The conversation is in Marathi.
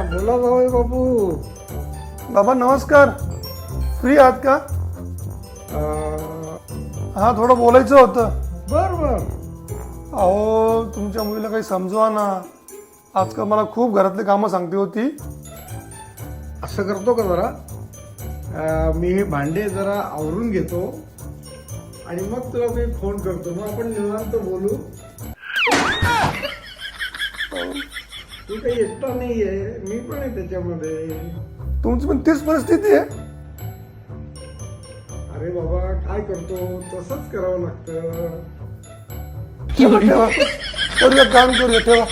बोला जावई बापू. बाबा नमस्कार. फ्री आहात का? हा थोडं बोलायचं होतं. बर बर. अहो तुमच्या मुलीला काही समजवा ना. आजकाल मला खूप घरातली कामं सांगते होती. असं करतो का जरा, मी हे भांडे जरा आवरून घेतो आणि मग तुला मी फोन करतो, मग आपण निवांत बोलू. तू काही एकटा नाहीये, मी पण आहे त्याच्यामध्ये. तुमची पण तीच परिस्थिती आहे. अरे बाबा काय करतो, तसंच करावं लागतं. ठेवा ठेवा. करूया काम करूया ठेवा.